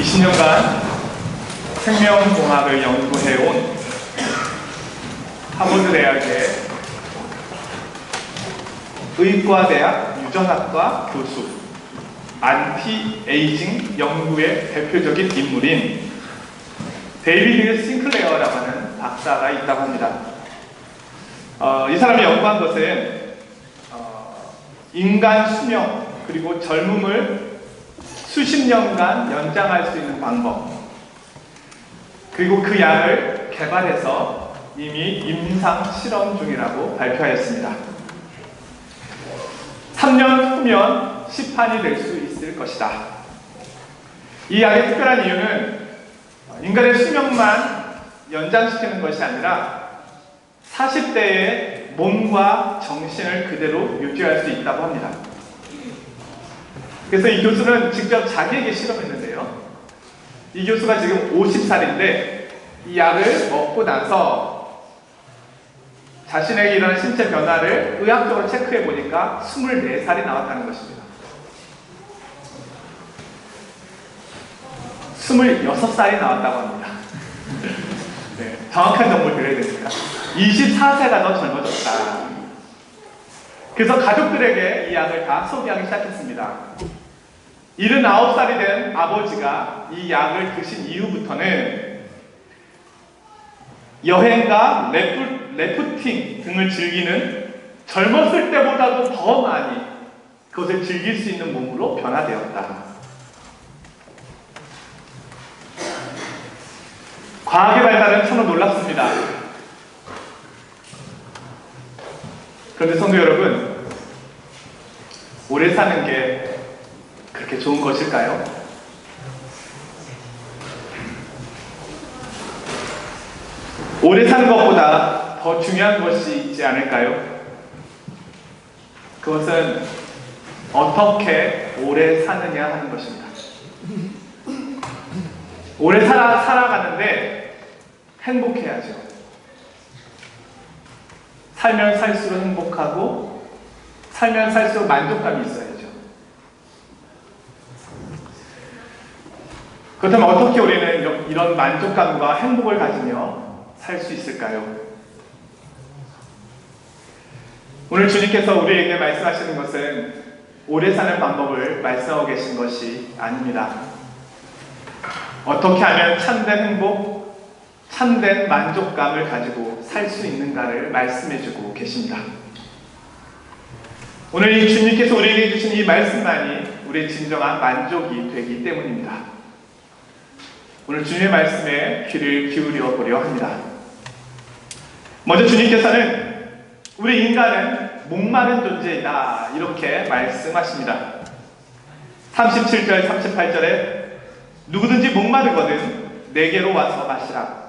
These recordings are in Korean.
20년간 생명공학을 연구해온 하버드 대학의 의과대학 유전학과 교수, 안티에이징 연구의 대표적인 인물인 데이비드 싱클레어라고 하는 박사가 있다고 합니다. 이 사람이 연구한 것은 인간 수명 그리고 젊음을 수십 년간 연장할 수 있는 방법, 그리고 그 약을 개발해서 이미 임상 실험 중이라고 발표하였습니다. 3년 후면 시판이 될 수 있을 것이다. 이 약의 특별한 이유는 인간의 수명만 연장시키는 것이 아니라 40대의 몸과 정신을 그대로 유지할 수 있다고 합니다. 그래서 이 교수는 직접 자기에게 실험했는데요. 이 교수가 지금 50살인데 이 약을 먹고 나서 자신에게 일어난 신체 변화를 의학적으로 체크해 보니까 24살이 나왔다는 것입니다. 26살이 나왔다고 합니다. 네, 정확한 정보를 드려야 되니까 24세가 더 젊어졌다. 그래서 가족들에게 이 약을 다 소개하기 시작했습니다. 79살이 된 아버지가 이 약을 드신 이후부터는 여행과 래프팅 등을 즐기는 젊었을 때보다도 더 많이 그것을 즐길 수 있는 몸으로 변화되었다. 과학의 발달은 참으로 놀랍습니다. 그런데 성도 여러분, 오래 사는 게 그렇게 좋은 것일까요? 오래 사는 것보다 더 중요한 것이 있지 않을까요? 그것은 어떻게 오래 사느냐 하는 것입니다. 오래 살아가는데 행복해야죠. 살면 살수록 행복하고 살면 살수록 만족감이 있어야죠. 그렇다면 어떻게 우리는 이런 만족감과 행복을 가지며 살 수 있을까요? 오늘 주님께서 우리에게 말씀하시는 것은 오래 사는 방법을 말씀하고 계신 것이 아닙니다. 어떻게 하면 참된 행복, 참된 만족감을 가지고 살 수 있는가를 말씀해주고 계십니다. 오늘 이 주님께서 우리에게 주신 이 말씀만이 우리의 진정한 만족이 되기 때문입니다. 오늘 주님의 말씀에 귀를 기울여 보려 합니다. 먼저 주님께서는 우리 인간은 목마른 존재이다 이렇게 말씀하십니다. 37절 38절에 누구든지 목마르거든 내게로 와서 마시라.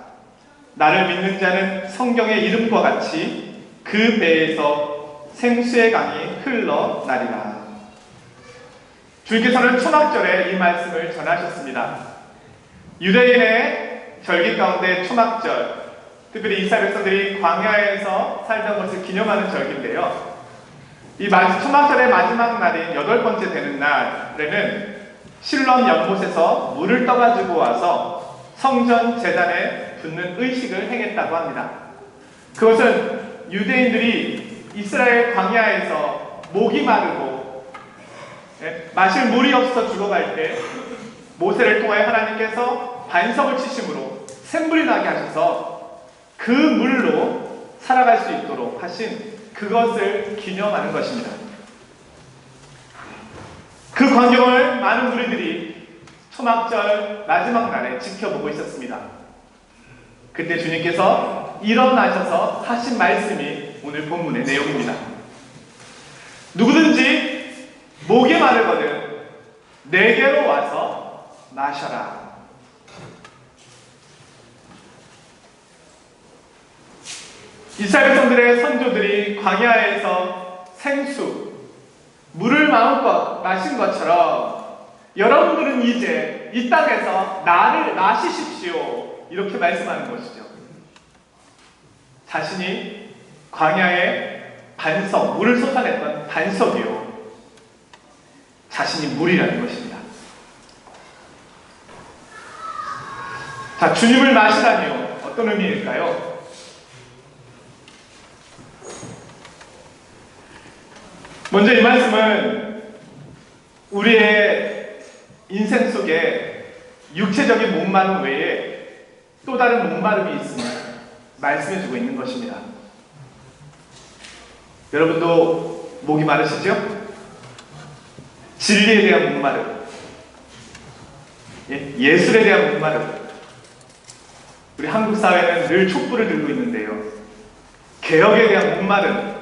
나를 믿는 자는 성경의 이름과 같이 그 배에서 생수의 강이 흘러나리라. 주님께서는 초막절에 이 말씀을 전하셨습니다. 유대인의 절기 가운데 초막절, 특별히 이스라엘 백성들이 광야에서 살던 것을 기념하는 절기인데요. 이 초막절의 마지막 날인 8번째 되는 날에는 실롬 연못에서 물을 떠가지고 와서 성전 제단에 붓는 의식을 행했다고 합니다. 그것은 유대인들이 이스라엘 광야에서 목이 마르고 마실 물이 없어 죽어갈 때 모세를 통하여 하나님께서 반석을 치심으로 샘물이 나게 하셔서 그 물로 살아갈 수 있도록 하신 그것을 기념하는 것입니다. 그 광경을 많은 무리들이 초막절 마지막 날에 지켜보고 있었습니다. 그때 주님께서 일어나셔서 하신 말씀이 오늘 본문의 내용입니다. 누구든지 목이 마르거든 내게로 와서 마셔라. 이스라엘 백성들의 선조들이 광야에서 생수, 물을 마음껏 마신 것처럼 여러분들은 이제 이 땅에서 나를 마시십시오 이렇게 말씀하는 것이죠. 자신이 광야의 반석, 물을 쏟아냈던 반석이요 자신이 물이라는 것입니다. 자, 주님을 마시다니요. 어떤 의미일까요? 먼저 이 말씀은 우리의 인생 속에 육체적인 목마름 외에 또 다른 목마름이 있음을 말씀해주고 있는 것입니다. 여러분도 목이 마르시죠? 진리에 대한 목마름, 예술에 대한 목마름. 우리 한국 사회는 늘 촛불을 들고 있는데요. 개혁에 대한 목마름,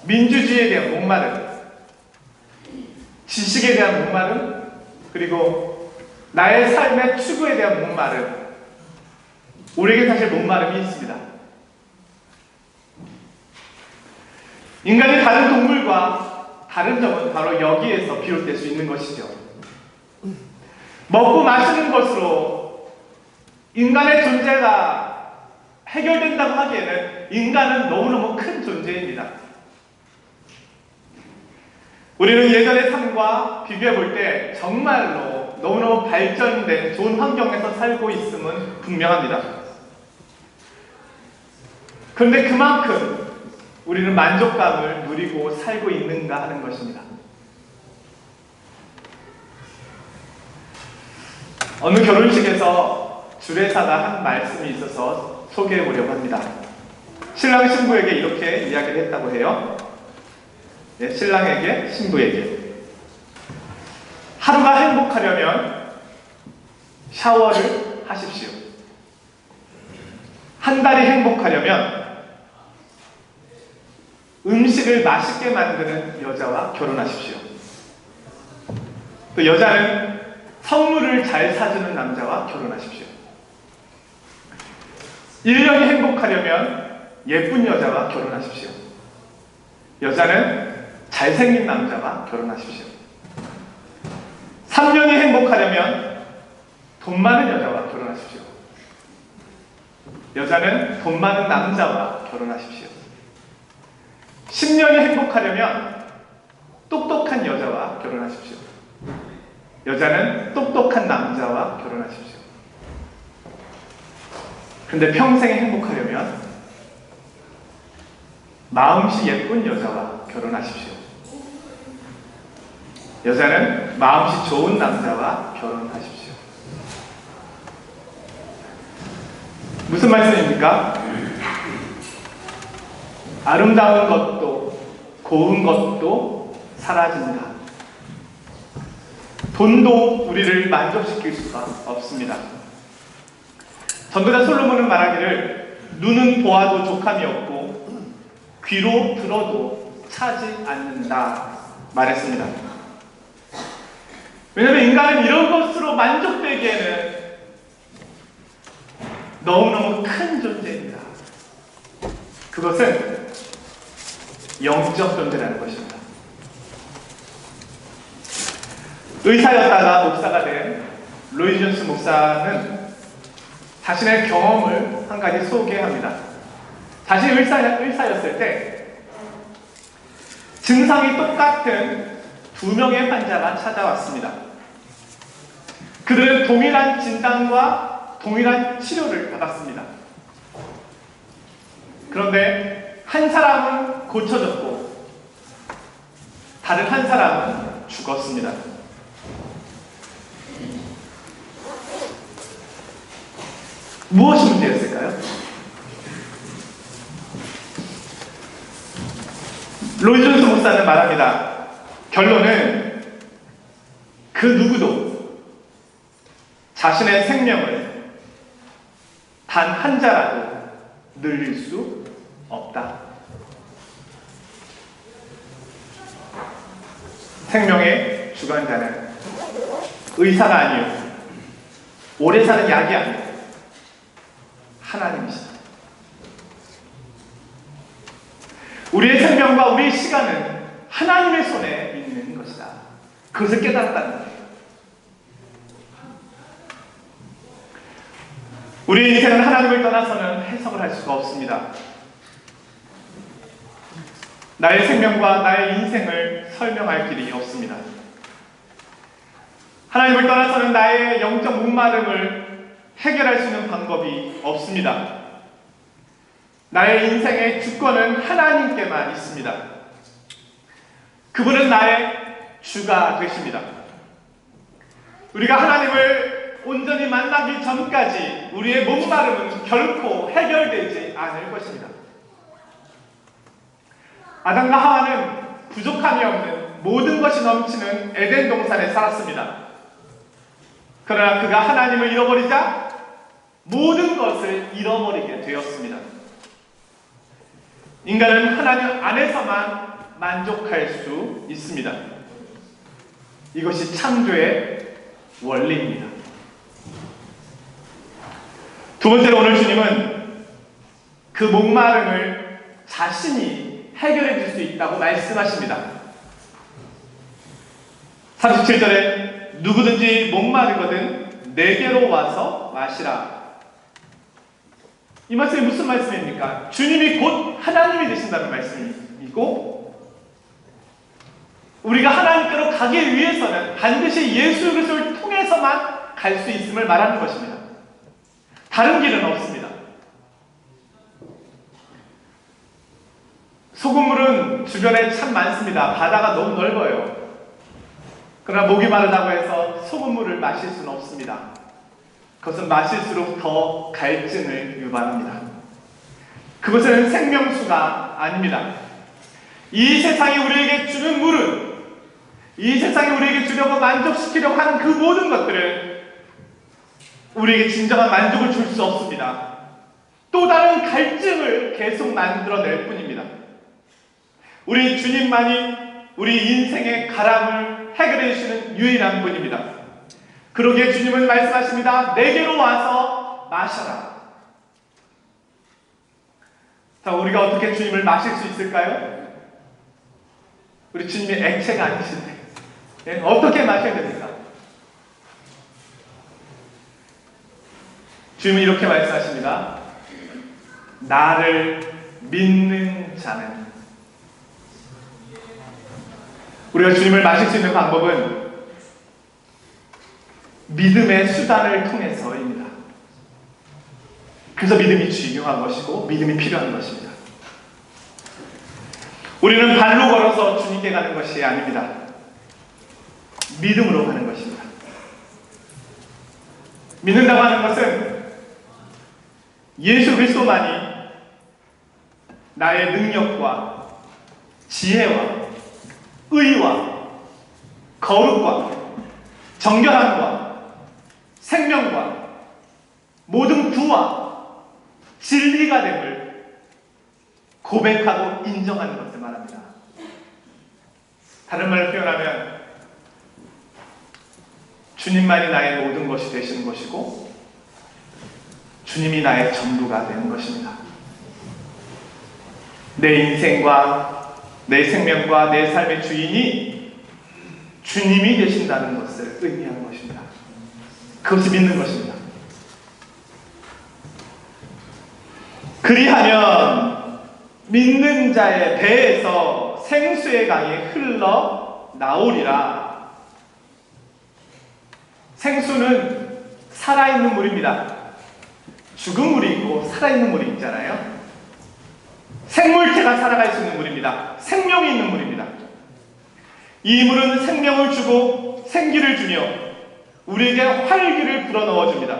민주주의에 대한 목마름, 지식에 대한 목마름, 그리고 나의 삶의 추구에 대한 목마름. 우리에게 사실 목마름이 있습니다. 인간이 다른 동물과 다른 점은 바로 여기에서 비롯될 수 있는 것이죠. 먹고 마시는 것으로 인간의 존재가 해결된다고 하기에는 인간은 너무너무 큰 존재입니다. 우리는 예전의 삶과 비교해 볼 때 정말로 너무너무 발전된 좋은 환경에서 살고 있음은 분명합니다. 그런데 그만큼 우리는 만족감을 누리고 살고 있는가 하는 것입니다. 어느 결혼식에서 주례사가 한 말씀이 있어서 소개해 보려고 합니다. 신랑 신부에게 이렇게 이야기를 했다고 해요. 네, 신랑에게 신부에게 하루가 행복하려면 샤워를 하십시오. 한 달이 행복하려면 음식을 맛있게 만드는 여자와 결혼하십시오. 또 여자는 선물을 잘 사주는 남자와 결혼하십시오. 1년이 행복하려면 예쁜 여자와 결혼하십시오. 여자는 잘생긴 남자와 결혼하십시오. 3년이 행복하려면 돈 많은 여자와 결혼하십시오. 여자는 돈 많은 남자와 결혼하십시오. 10년이 행복하려면 똑똑한 여자와 결혼하십시오. 여자는 똑똑한 남자와 결혼하십시오. 근데 평생 행복하려면 마음씨 예쁜 여자와 결혼하십시오. 여자는 마음씨 좋은 남자와 결혼하십시오. 무슨 말씀입니까? 아름다운 것도 고운 것도 사라집니다. 돈도 우리를 만족시킬 수가 없습니다. 전도자 솔로몬은 말하기를 눈은 보아도 족함이 없고 귀로 들어도 차지 않는다 말했습니다. 왜냐하면 인간은 이런 것으로 만족되기에는 너무너무 큰 존재입니다. 그것은 영적 존재라는 것입니다. 의사였다가 목사가 된 로이 존스 목사는 자신의 경험을 한 가지 소개합니다. 자신이 의사였을 때 증상이 똑같은 2명의 환자가 찾아왔습니다. 그들은 동일한 진단과 동일한 치료를 받았습니다. 그런데 한 사람은 고쳐졌고 다른 한 사람은 죽었습니다. 무엇이 문제였을까요? 로이 존스 목사는 말합니다. 결론은 그 누구도 자신의 생명을 단 한 자라도 늘릴 수 없다. 생명의 주관자는 의사가 아니요 오래 사는 약이 아니요 하나님이시다. 우리의 생명과 우리의 시간은 하나님의 손에 있는 것이다. 그것을 깨달았다는 거예요. 우리의 인생은 하나님을 떠나서는 해석을 할 수가 없습니다. 나의 생명과 나의 인생을 설명할 길이 없습니다. 하나님을 떠나서는 나의 영적 목마름을 해결할 수 있는 방법이 없습니다. 나의 인생의 주권은 하나님께만 있습니다. 그분은 나의 주가 되십니다. 우리가 하나님을 온전히 만나기 전까지 우리의 목마름은 결코 해결되지 않을 것입니다. 아담과 하와는 부족함이 없는 모든 것이 넘치는 에덴 동산에 살았습니다. 그러나 그가 하나님을 잃어버리자 모든 것을 잃어버리게 되었습니다. 인간은 하나님 안에서만 만족할 수 있습니다. 이것이 창조의 원리입니다. 두 번째로 오늘 주님은 그 목마름을 자신이 해결해 줄 수 있다고 말씀하십니다. 37절에 누구든지 목마르거든 내게로 와서 마시라. 이 말씀이 무슨 말씀입니까? 주님이 곧 하나님이 되신다는 말씀이고, 우리가 하나님께로 가기 위해서는 반드시 예수 그리스도를 통해서만 갈 수 있음을 말하는 것입니다. 다른 길은 없습니다. 소금물은 주변에 참 많습니다. 바다가 너무 넓어요. 그러나 목이 마르다고 해서 소금물을 마실 수는 없습니다. 그것은 마실수록 더 갈증을 유발합니다. 그것은 생명수가 아닙니다. 이 세상이 우리에게 주는 물은, 이 세상이 우리에게 주려고 만족시키려고 하는 그 모든 것들은 우리에게 진정한 만족을 줄 수 없습니다. 또 다른 갈증을 계속 만들어낼 뿐입니다. 우리 주님만이 우리 인생의 가람을 해결해 주시는 유일한 분입니다. 그러기에 주님은 말씀하십니다. 내게로 와서 마셔라. 자, 우리가 어떻게 주님을 마실 수 있을까요? 우리 주님이 액체가 아니신데, 예? 어떻게 마셔야 됩니까? 주님은 이렇게 말씀하십니다. 나를 믿는 자는. 우리가 주님을 마실 수 있는 방법은 믿음의 수단을 통해서입니다. 그래서 믿음이 중요한 것이고 믿음이 필요한 것입니다. 우리는 발로 걸어서 주님께 가는 것이 아닙니다. 믿음으로 가는 것입니다. 믿는다고 하는 것은 예수 그리스도만이 나의 능력과 지혜와 의와 거룩과 정결함과 생명과 모든 구와 진리가 됨을 고백하고 인정하는 것을 말합니다. 다른 말로 표현하면 주님만이 나의 모든 것이 되시는 것이고 주님이 나의 전부가 되는 것입니다. 내 인생과 내 생명과 내 삶의 주인이 주님이 되신다는 것을 의미하는 것입니다. 그것이 믿는 것입니다. 그리하면 믿는 자의 배에서 생수의 강이 흘러 나오리라. 생수는 살아있는 물입니다. 죽은 물이 있고 살아있는 물이 있잖아요. 생물체가 살아갈 수 있는 물입니다. 생명이 있는 물입니다. 이 물은 생명을 주고 생기를 주며 우리에게 활기를 불어넣어 줍니다.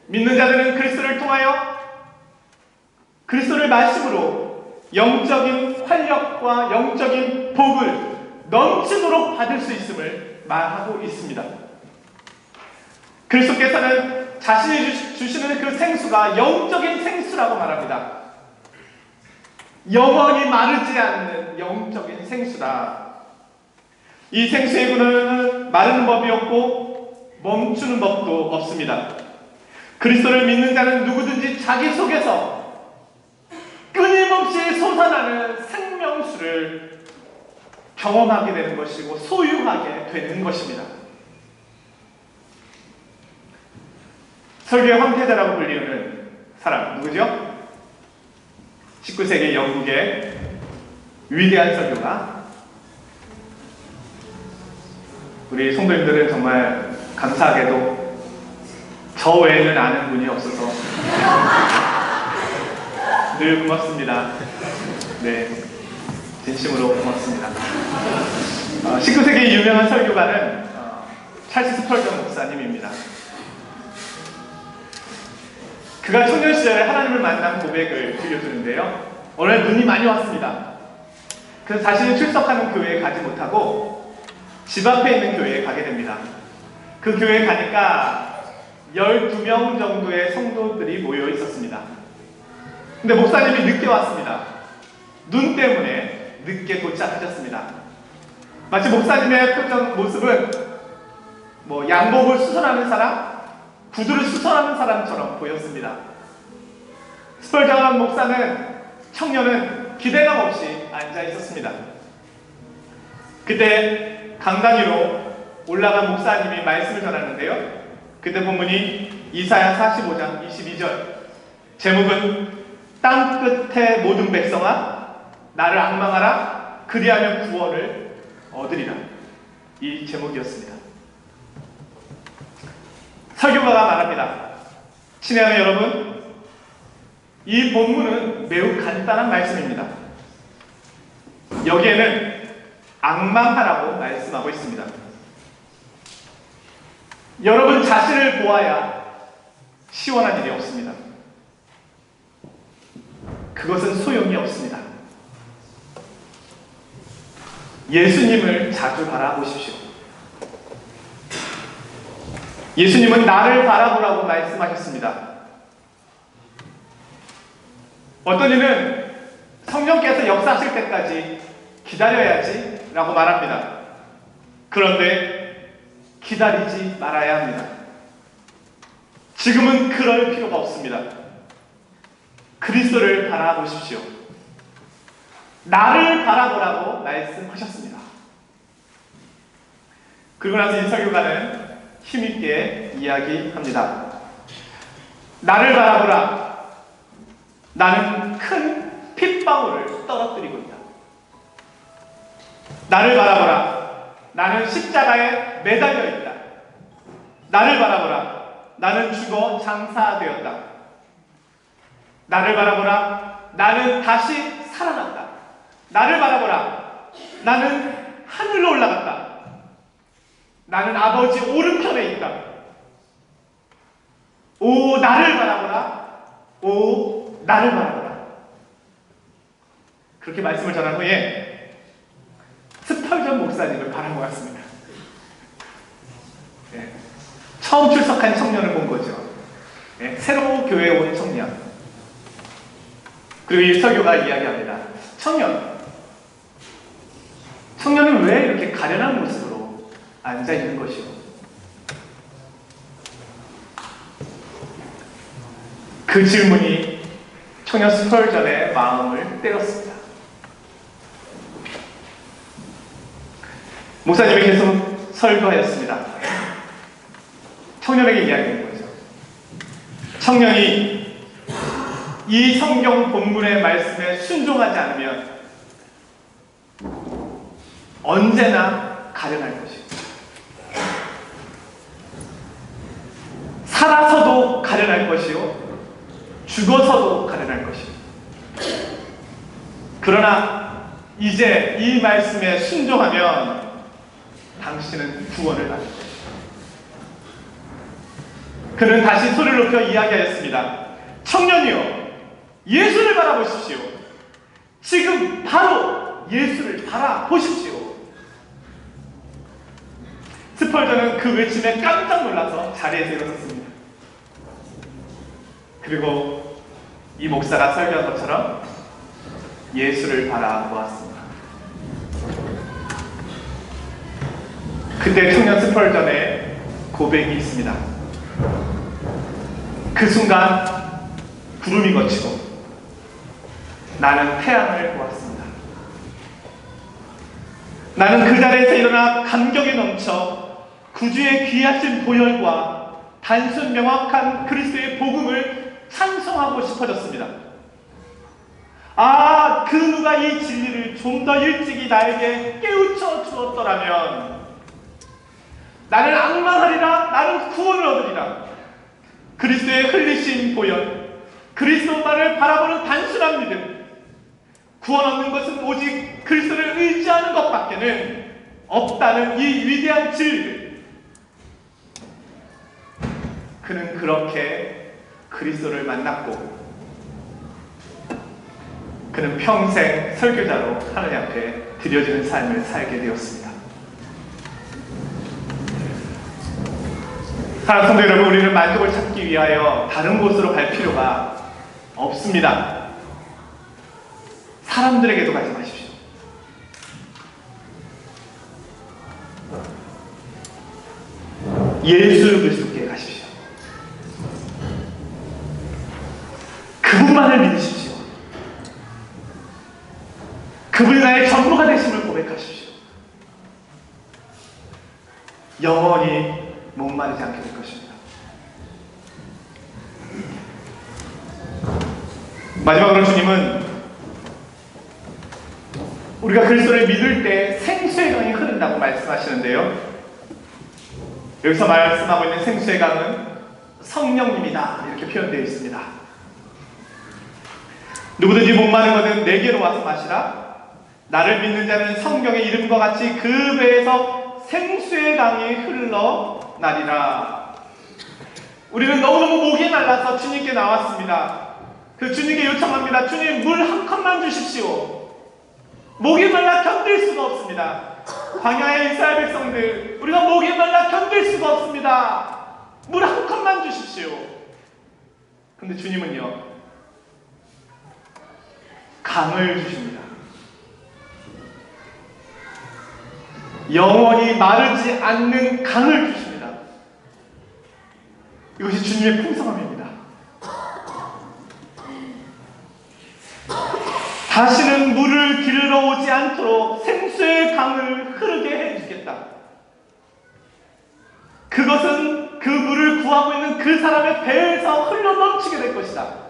믿는 자들은 그리스도를 통하여 그리스도를 마심으로 영적인 활력과 영적인 복을 넘치도록 받을 수 있음을 말하고 있습니다. 그리스도께서는 자신이 주시는 그 생수가 영적인 생수라고 말합니다. 영원히 마르지 않는 영적인 생수다. 이 생수의 근원은 마르는 법이 없고 멈추는 법도 없습니다. 그리스도를 믿는 자는 누구든지 자기 속에서 끊임없이 솟아나는 생명수를 경험하게 되는 것이고 소유하게 되는 것입니다. 설교의 황태자라고 불리는 사람 누구죠? 19세기 영국의 위대한 설교가, 우리 성도님들은 정말 감사하게도 저 외에는 아는 분이 없어서 늘 고맙습니다. 네, 진심으로 고맙습니다. 19세기 유명한 설교가는 찰스 스펄전 목사님입니다. 그가 청년 시절에 하나님을 만난 고백을 들려주는데요. 오늘 눈이 많이 왔습니다. 그래서 자신이 출석하는 교회에 가지 못하고 집 앞에 있는 교회에 가게 됩니다. 그 교회에 가니까 12명 정도의 성도들이 모여 있었습니다. 근데 목사님이 늦게 왔습니다. 눈 때문에 늦게 도착하셨습니다. 마치 목사님의 표정 모습은 양복을 수선하는 사람, 구두를 수선하는 사람처럼 보였습니다. 스펄전 목사는 청년은 기대감 없이 앉아 있었습니다. 그때 강단 위로 올라간 목사님이 말씀을 전하는데요. 그때 본문이 이사야 45장 22절, 제목은 땅 끝의 모든 백성아 나를 앙망하라 그리하면 구원을 얻으리라, 이 제목이었습니다. 설교가가 말합니다. 친애하는 여러분, 이 본문은 매우 간단한 말씀입니다. 여기에는 앙망하라고 말씀하고 있습니다. 여러분 자신을 보아야 시원한 일이 없습니다. 그것은 소용이 없습니다. 예수님을 자주 바라보십시오. 예수님은 나를 바라보라고 말씀하셨습니다. 어떤 이는 성령께서 역사하실 때까지 기다려야지 라고 말합니다. 그런데 기다리지 말아야 합니다. 지금은 그럴 필요가 없습니다. 그리스도를 바라보십시오. 나를 바라보라고 말씀하셨습니다. 그리고 나서 이 설교가는 힘있게 이야기합니다. 나를 바라보라. 나는 큰 핏방울을 떨어뜨리고 있다. 나를 바라보라. 나는 십자가에 매달려 있다. 나를 바라보라. 나는 죽어 장사되었다. 나를 바라보라. 나는 다시 살아났다. 나를 바라보라. 나는 하늘로 올라갔다. 나는 아버지 오른편에 있다. 오 나를 바라보라. 오 나를 바라보라. 그렇게 말씀을 전한 후에 스펄전 목사님을 바라보았습니다. 네. 처음 출석한 청년을 본 거죠. 네. 새로 교회에 온 청년. 그리고 이 설교가 이야기합니다. 청년은 왜 이렇게 가련한 모습으로 앉아 있는 것이오? 그 질문이 청년 스펄전의 마음을 때렸습니다. 목사님이 계속 설교하였습니다. 청년에게 이야기한 거죠. 청년이 이 성경 본문의 말씀에 순종하지 않으면 언제나 가련할 것이고, 살아서도 가련할 것이요 죽어서도 가련할 것이요. 그러나 이제 이 말씀에 순종하면 당신은 구원을 받을 것이다. 그는 다시 소리를 높여 이야기하였습니다. 청년이여, 예수를 바라보십시오. 지금 바로 예수를 바라보십시오. 스펄전은 그 외침에 깜짝 놀라서 자리에서 일어섰습니다. 그리고 이 목사가 설교한 것처럼 예수를 바라보았습니다. 그때 청년 스펄전의 고백이 있습니다. 그 순간 구름이 걷히고 나는 태양을 보았습니다. 나는 그 자리에서 일어나 감격에 넘쳐 구주의 귀하신 보혈과 단순 명확한 그리스도의 복음을 찬송하고 싶어졌습니다. 아, 그 누가 이 진리를 좀 더 일찍이 나에게 깨우쳐 주었더라면 나는 앙망하리라. 나는 구원을 얻으리라. 그리스도의 흘리신 보혈, 그리스도만을 바라보는 단순한 믿음, 구원 얻는 것은 오직 그리스도를 의지하는 것밖에는 없다는 이 위대한 진리를 그는 그렇게 그리스도를 만났고 그는 평생 설교자로 하나님 앞에 드려지는 삶을 살게 되었습니다. 사랑하는 성도 여러분, 우리는 만족을 찾기 위하여 다른 곳으로 갈 필요가 없습니다. 사람들에게도 가지 마십시오. 예수 그리스도께 가십시오. 그분만을 믿으십시오. 그분이 나의 전부가 되심을 고백하십시오. 영원히 목마르지 않게 될 것입니다. 마지막으로 주님은 우리가 그리스도를 믿을 때 생수의 강이 흐른다고 말씀하시는데요. 여기서 말씀하고 있는 생수의 강은 성령님이다 이렇게 표현되어 있습니다. 누구든지 목마른 것은 내게로 와서 마시라. 나를 믿는 자는 성경의 이름과 같이 그 배에서 생수의 강이 흘러나리라. 우리는 너무너무 목이 말라서 주님께 나왔습니다. 그 주님께 요청합니다. 주님, 물 한 컵만 주십시오. 목이 말라 견딜 수가 없습니다. 광야의 이스라엘 백성들, 우리가 목이 말라 견딜 수가 없습니다. 물 한 컵만 주십시오. 근데 주님은요, 강을 주십니다. 영원히 마르지 않는 강을 주십니다. 이것이 주님의 풍성함입니다. 다시는 물을 기르러 오지 않도록 생수의 강을 흐르게 해주겠다. 그것은 그 물을 구하고 있는 그 사람의 배에서 흘러 넘치게 될 것이다.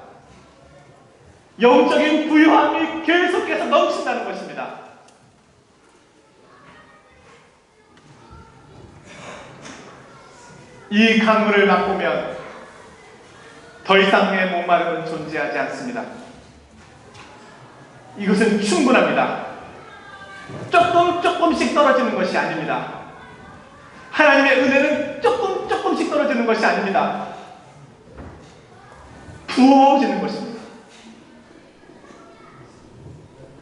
영적인 부유함이 계속해서 넘친다는 것입니다. 이 강물을 맛보면 더 이상의 목마름은 존재하지 않습니다. 이것은 충분합니다. 조금씩 떨어지는 것이 아닙니다. 하나님의 은혜는 조금씩 떨어지는 것이 아닙니다. 부어지는 것입니다.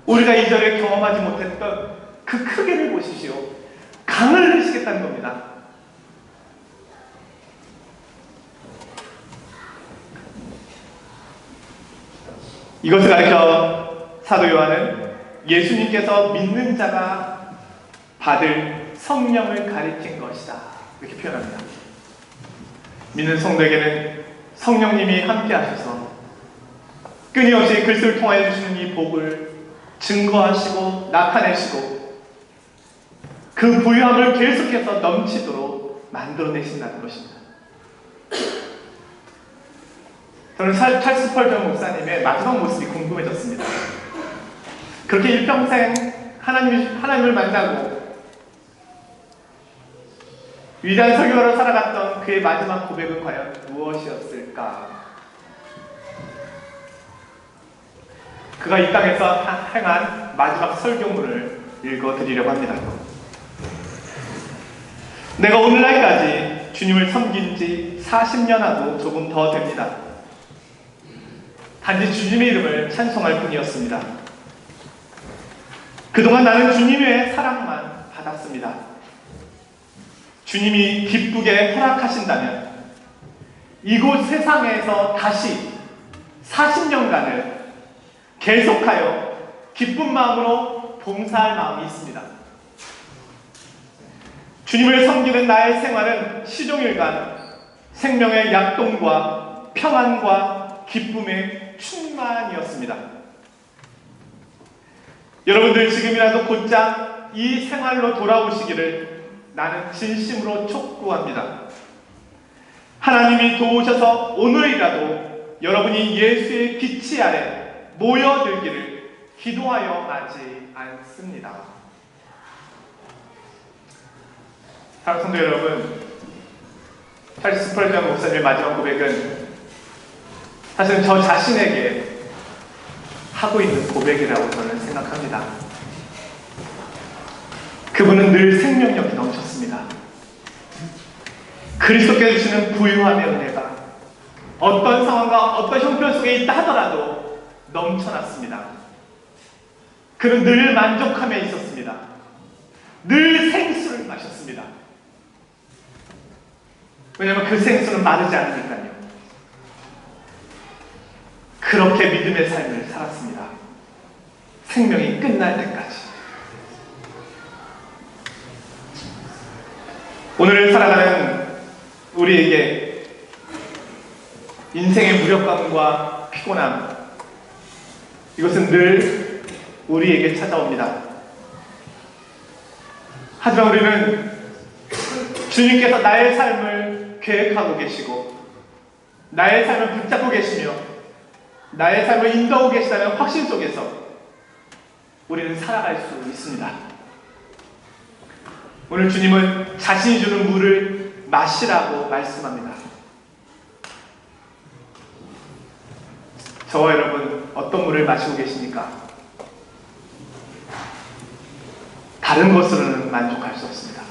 우리가 이전에 경험하지 못했던 그 크기를 보십시오. 강을 흘리시겠다는 겁니다. 이것을 가르쳐 사도 요한은 예수님께서 믿는 자가 받을 성령을 가리킨 것이다 이렇게 표현합니다. 믿는 성도에게는 성령님이 함께 하셔서 끊임없이 그리스도를 통하여 주시는 이 복을 증거하시고 나타내시고 그 부유함을 계속해서 넘치도록 만들어내신다는 것입니다. 저는 찰스 스펄전 목사님의 마지막 모습이 궁금해졌습니다. 그렇게 일평생 하나님을 만나고 위대한 설교로 살아갔던 그의 마지막 고백은 과연 무엇이었을까? 그가 이 땅에서 행한 마지막 설교문을 읽어드리려고 합니다. 내가 오늘날까지 주님을 섬긴 지 40년하고 조금 더 됩니다. 단지 주님의 이름을 찬송할 뿐이었습니다. 그동안 나는 주님의 사랑만 받았습니다. 주님이 기쁘게 허락하신다면 이곳 세상에서 다시 40년간을 계속하여 기쁜 마음으로 봉사할 마음이 있습니다. 주님을 섬기는 나의 생활은 시종일관 생명의 약동과 평안과 기쁨의 충만이었습니다. 여러분들 지금이라도 곧장 이 생활로 돌아오시기를 나는 진심으로 촉구합니다. 하나님이 도우셔서 오늘이라도 여러분이 예수의 빛이 아래 모여들기를 기도하여 하지 않습니다. 사랑하는 성도 여러분, 찰스 스펄전 목사님의 마지막 고백은 사실은 저 자신에게 하고 있는 고백이라고 저는 생각합니다. 그분은 늘 생명력이 넘쳤습니다. 그리스도께서 주시는 부유함의 은혜가 어떤 상황과 어떤 형편 속에 있다 하더라도 넘쳐났습니다. 그는 늘 만족함에 있었습니다. 늘 생수를 마셨습니다. 왜냐하면 그 생수는 마르지 않으니까요. 그렇게 믿음의 삶을 살았습니다. 생명이 끝날 때까지. 오늘을 살아가는 우리에게 인생의 무력감과 피곤함, 이것은 늘 우리에게 찾아옵니다. 하지만 우리는 주님께서 나의 삶을 계획하고 계시고 나의 삶을 붙잡고 계시며 나의 삶을 인도하고 계시다는 확신 속에서 우리는 살아갈 수 있습니다. 오늘 주님은 자신이 주는 물을 마시라고 말씀합니다. 저와 여러분, 어떤 물을 마시고 계십니까? 다른 것으로는 만족할 수 없습니다.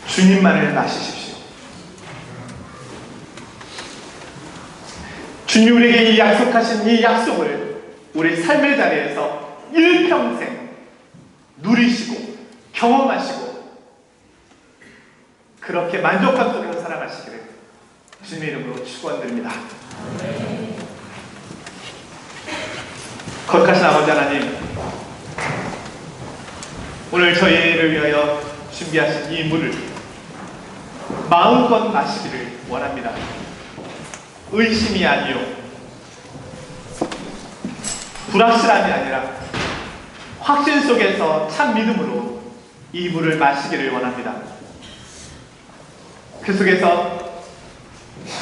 주님만을 마시십시오. 주님이 우리에게 이 약속하신 이 약속을 우리 삶의 자리에서 일평생 누리시고 경험하시고 그렇게 만족감 속에서 살아가시기를 주님의 이름으로 축원드립니다. 거룩하신 아버지 하나님, 오늘 저희를 위하여 준비하신 이 물을 마음껏 마시기를 원합니다. 의심이 아니요 불확실함이 아니라 확신 속에서 참 믿음으로 이 물을 마시기를 원합니다. 그 속에서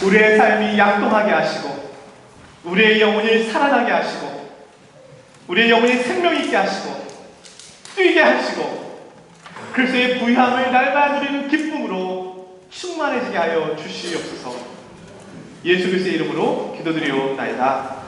우리의 삶이 약동하게 하시고 우리의 영혼이 살아나게 하시고 우리의 영혼이 생명 있게 하시고 뛰게 하시고 그리스도의 부유함을 날마다 누리는 기쁨으로 충만해지게 하여 주시옵소서. 예수 그리스도의 이름으로 기도드리옵나이다.